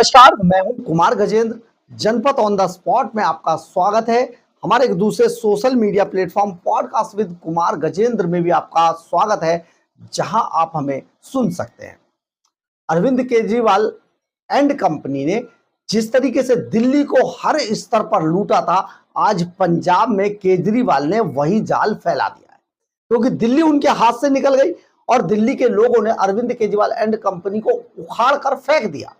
नमस्कार, मैं हूं कुमार गजेंद्र। जनपद ऑन द स्पॉट में आपका स्वागत है। हमारे एक दूसरे social media platform podcast with Kumar Gajendra में भी आपका स्वागत है, जहां आप हमें सुन सकते हैं। अरविंद केजरीवाल एंड कंपनी ने जिस तरीके से दिल्ली को हर स्तर पर लूटा था, आज पंजाब में केजरीवाल ने वही जाल फैला दिया है, क्योंकि दिल्ली उनके हाथ से निकल गई और दिल्ली के लोगों ने अरविंद केजरीवाल एंड कंपनी को उखाड़ कर फेंक दिया।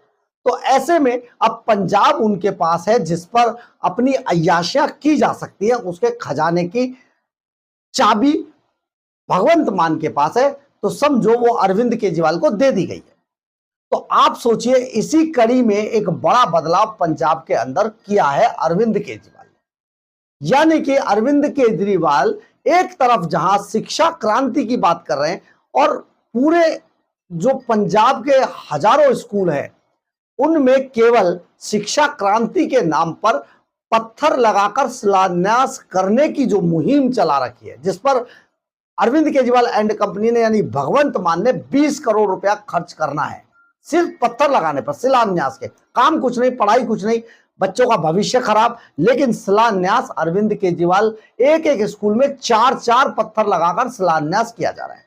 तो ऐसे में अब पंजाब उनके पास है, जिस पर अपनी अय्याशियां की जा सकती है। उसके खजाने की चाबी भगवंत मान के पास है, तो समझो वो अरविंद केजरीवाल को दे दी गई है। तो आप सोचिए, इसी कड़ी में एक बड़ा बदलाव पंजाब के अंदर किया है अरविंद केजरीवाल ने। यानी कि अरविंद केजरीवाल एक तरफ जहां शिक्षा क्रांति की बात कर रहे हैं और पूरे जो पंजाब के हजारों स्कूल हैं उनमें केवल शिक्षा क्रांति के नाम पर पत्थर लगाकर शिलान्यास करने की जो मुहिम चला रखी है, जिस पर अरविंद केजरीवाल एंड कंपनी ने यानी भगवंत मान ने 20 करोड़ रुपया खर्च करना है सिर्फ पत्थर लगाने पर। शिलान्यास के काम कुछ नहीं, पढ़ाई कुछ नहीं, बच्चों का भविष्य खराब, लेकिन शिलान्यास अरविंद केजरीवाल एक एक स्कूल में 4-4 पत्थर लगाकर शिलान्यास किया जा रहा है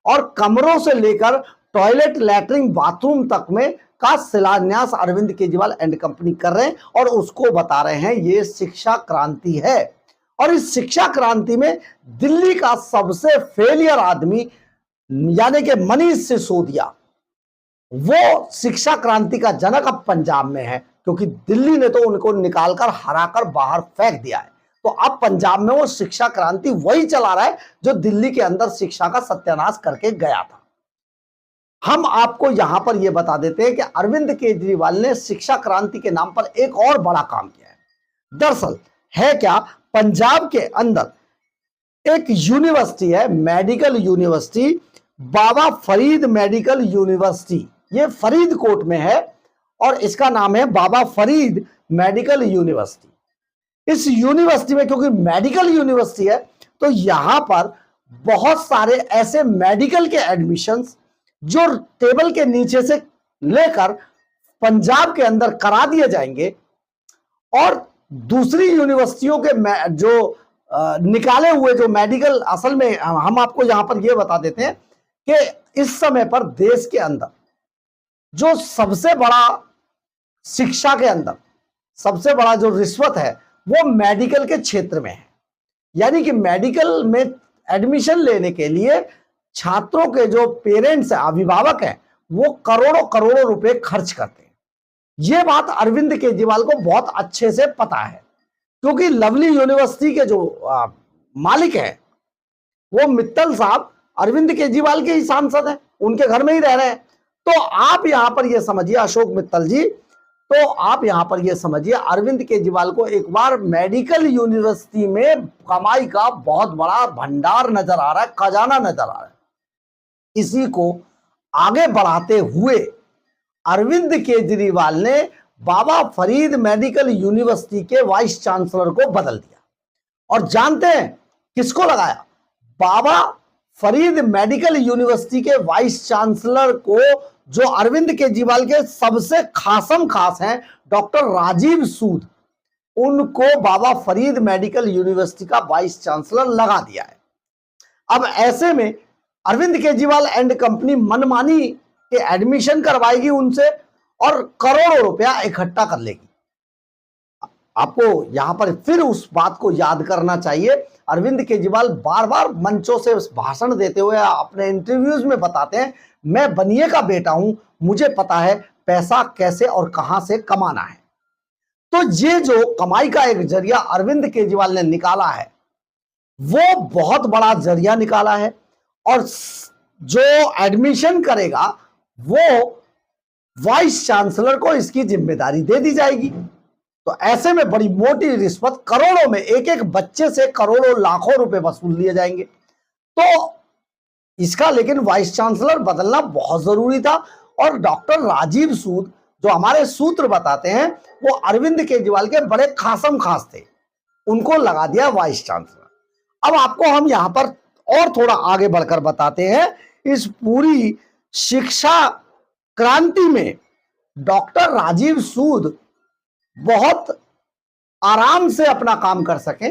और कमरों से लेकर टॉयलेट, लैट्रिन, बाथरूम तक में का शिलान्यास अरविंद केजरीवाल एंड कंपनी कर रहे हैं और उसको बता रहे हैं ये शिक्षा क्रांति है। और इस शिक्षा क्रांति में दिल्ली का सबसे फेलियर आदमी यानी कि मनीष सिसोदिया, वो शिक्षा क्रांति का जनक अब पंजाब में है, क्योंकि दिल्ली ने तो उनको निकालकर हराकर बाहर फेंक दिया है। तो अब पंजाब में वो शिक्षा क्रांति वही चला रहा है जो दिल्ली के अंदर शिक्षा का सत्यानाश करके गया था। हम आपको यहां पर यह बता देते हैं कि अरविंद केजरीवाल ने शिक्षा क्रांति के नाम पर एक और बड़ा काम किया है। दरअसल है क्या, पंजाब के अंदर एक यूनिवर्सिटी है, मेडिकल यूनिवर्सिटी, बाबा फरीद मेडिकल यूनिवर्सिटी। ये फरीदकोट में है और इसका नाम है बाबा फरीद मेडिकल यूनिवर्सिटी। इस यूनिवर्सिटी में क्योंकि मेडिकल यूनिवर्सिटी है, तो यहां पर बहुत सारे ऐसे मेडिकल के एडमिशंस जो टेबल के नीचे से लेकर पंजाब के अंदर करा दिए जाएंगे और दूसरी यूनिवर्सिटियों के जो निकाले हुए जो मेडिकल, असल में हम आपको यहां पर यह बता देते हैं कि इस समय पर देश के अंदर जो सबसे बड़ा शिक्षा के अंदर सबसे बड़ा जो रिश्वत है वो मेडिकल के क्षेत्र में है। यानी कि मेडिकल में एडमिशन लेने के लिए छात्रों के जो पेरेंट्स हैं, अभिभावक हैं, वो करोड़ों करोड़ों रुपए खर्च करते हैं। यह बात अरविंद केजरीवाल को बहुत अच्छे से पता है, क्योंकि लवली यूनिवर्सिटी के जो मालिक हैं वो मित्तल साहब अरविंद केजरीवाल के ही सांसद हैं, उनके घर में ही रह रहे हैं। तो आप यहां पर यह समझिए, अशोक मित्तल जी, तो आप यहां पर यह समझिए अरविंद केजरीवाल को एक बार मेडिकल यूनिवर्सिटी में कमाई का बहुत बड़ा भंडार नजर आ रहा है, खजाना नजर आ रहा है। इसी को आगे बढ़ाते हुए अरविंद केजरीवाल ने बाबा फरीद मेडिकल यूनिवर्सिटी के वाइस चांसलर को बदल दिया। और जानते हैं किसको लगाया? बाबा फरीद मेडिकल यूनिवर्सिटी के वाइस चांसलर को, जो अरविंद केजरीवाल के सबसे खासम खास हैं, डॉक्टर राजीव सूद, उनको बाबा फरीद मेडिकल यूनिवर्सिटी का वाइस चांसलर लगा दिया है। अब ऐसे में अरविंद केजरीवाल एंड कंपनी मनमानी के एडमिशन करवाएगी उनसे और करोड़ों रुपया इकट्ठा कर लेगी। आपको यहां पर फिर उस बात को याद करना चाहिए, अरविंद केजरीवाल बार बार मंचों से भाषण देते हुए अपने इंटरव्यूज में बताते हैं, मैं बनिए का बेटा हूं, मुझे पता है पैसा कैसे और कहां से कमाना है। तो ये जो कमाई का एक जरिया अरविंद केजरीवाल ने निकाला है, वो बहुत बड़ा जरिया निकाला है और जो एडमिशन करेगा वो वाइस चांसलर को इसकी जिम्मेदारी दे दी जाएगी। तो ऐसे में बड़ी मोटी रिश्वत, करोड़ों में, एक एक बच्चे से करोड़ों लाखों रुपए वसूल लिए जाएंगे। तो इसका लेकिन वाइस चांसलर बदलना बहुत जरूरी था और डॉक्टर राजीव सूद, जो हमारे सूत्र बताते हैं, वो अरविंद केजरीवाल के बड़े खासम खास थे, उनको लगा दिया वाइस चांसलर। अब आपको हम यहां पर और थोड़ा आगे बढ़कर बताते हैं इस पूरी शिक्षा क्रांति में डॉक्टर राजीव सूद बहुत आराम से अपना काम कर सके,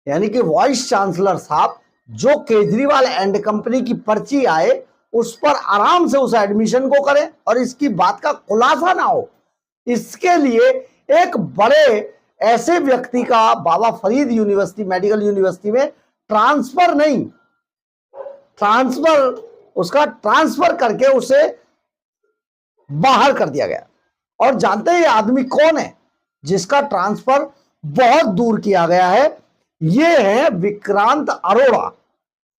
यानी कि वाइस चांसलर साहब जो केजरीवाल एंड कंपनी की पर्ची आए उस पर आराम से उस एडमिशन को करें और इसकी बात का खुलासा ना हो, इसके लिए एक बड़े ऐसे व्यक्ति का बाबा फरीद यूनिवर्सिटी मेडिकल यूनिवर्सिटी में ट्रांसफर करके उसे बाहर कर दिया गया। और जानते हैं ये आदमी कौन है जिसका ट्रांसफर बहुत दूर किया गया है? ये है विक्रांत अरोड़ा।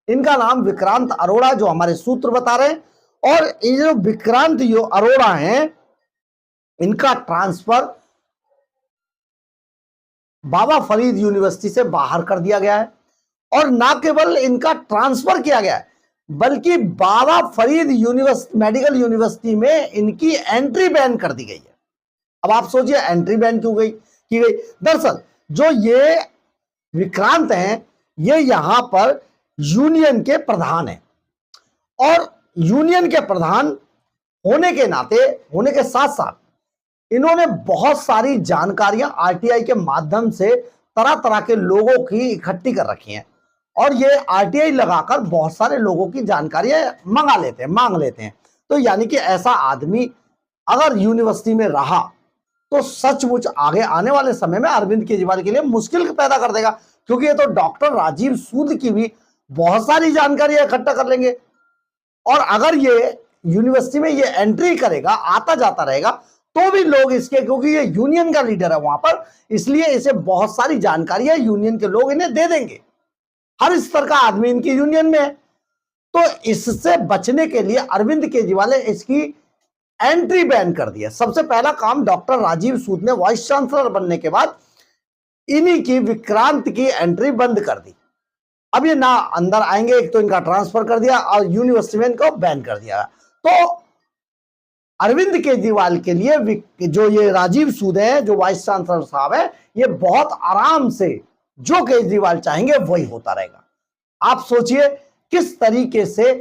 इनका नाम विक्रांत अरोड़ा, जो हमारे सूत्र बता रहे हैं। और ये जो विक्रांत अरोड़ा हैं, इनका ट्रांसफर बाबा फरीद यूनिवर्सिटी से बाहर कर दिया गया है। और ना केवल इनका ट्रांसफर किया गया है, बल्कि बाबा फरीद मेडिकल यूनिवर्सिटी में इनकी एंट्री बैन कर दी गई है। अब आप सोचिए एंट्री बैन क्यों की गई? दरअसल जो ये विक्रांत हैं, ये यहां पर यूनियन के प्रधान हैं और यूनियन के प्रधान होने के साथ साथ इन्होंने बहुत सारी जानकारियां आरटीआई के माध्यम से तरह तरह के लोगों की इकट्ठी कर रखी हैं और ये आरटीआई लगाकर बहुत सारे लोगों की जानकारियां मांग लेते हैं। तो यानी कि ऐसा आदमी अगर यूनिवर्सिटी में रहा तो सचमुच आगे आने वाले समय में अरविंद केजरीवाल के लिए मुश्किल पैदा कर देगा, क्योंकि ये तो डॉक्टर राजीव सूद की भी बहुत सारी जानकारियां इकट्ठा कर लेंगे। और अगर ये यूनिवर्सिटी में ये एंट्री करेगा, आता जाता रहेगा, तो भी लोग इसके, क्योंकि ये यूनियन का लीडर है वहां पर, इसलिए इसे बहुत सारी जानकारियां यूनियन के लोग इन्हें दे देंगे। हर स्तर का आदमी इनकी यूनियन में है। तो इससे बचने के लिए अरविंद केजरीवाल ने इसकी एंट्री बैन कर दिया। सबसे पहला काम डॉक्टर राजीव सूद ने वाइस चांसलर बनने के बाद इन्हीं की विक्रांत की एंट्री बंद कर दी। अब ये ना अंदर आएंगे, एक तो इनका ट्रांसफर कर दिया और यूनिवर्सिटी में इनको बैन कर दिया। तो अरविंद केजरीवाल के लिए जो ये राजीव सूद है, जो वाइस चांसलर साहब है, ये बहुत आराम से जो केजरीवाल चाहेंगे वही होता रहेगा। आप सोचिए किस तरीके से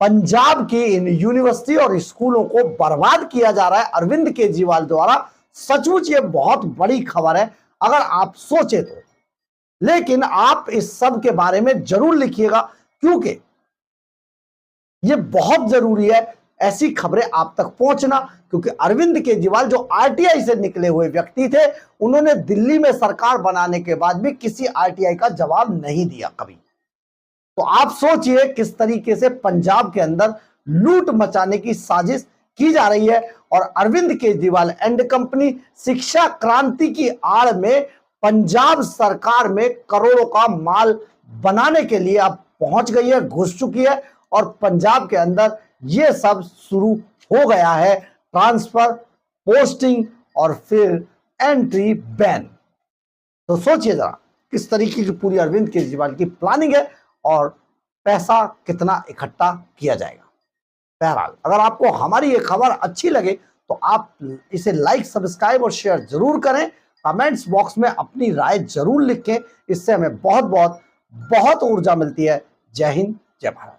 पंजाब की इन यूनिवर्सिटी और स्कूलों को बर्बाद किया जा रहा है अरविंद केजरीवाल द्वारा। सचमुच ये बहुत बड़ी खबर है अगर आप सोचे तो। लेकिन आप इस सब के बारे में जरूर लिखिएगा, क्योंकि ये बहुत जरूरी है ऐसी खबरें आप तक पहुंचना। क्योंकि अरविंद केजरीवाल जो आरटीआई से निकले हुए व्यक्ति थे, उन्होंने दिल्ली में सरकार बनाने के बाद भी किसी आरटीआई का जवाब नहीं दिया कभी। तो आप सोचिए किस तरीके से पंजाब के अंदर लूट मचाने की साजिश की जा रही है। और अरविंद केजरीवाल एंड कंपनी शिक्षा क्रांति की आड़ में पंजाब सरकार में करोड़ों का माल बनाने के लिए अब पहुंच गई है, घुस चुकी है। और पंजाब के अंदर यह सब शुरू हो गया है, ट्रांसफर, पोस्टिंग और फिर एंट्री बैन। तो सोचिए जरा किस तरीके की पूरी अरविंद केजरीवाल की प्लानिंग है और पैसा कितना इकट्ठा किया जाएगा। बहरहाल अगर आपको हमारी ये खबर अच्छी लगे तो आप इसे लाइक, सब्सक्राइब और शेयर जरूर करें। कमेंट्स बॉक्स में अपनी राय जरूर लिखें, इससे हमें बहुत ऊर्जा मिलती है। जय हिंद, जय भारत।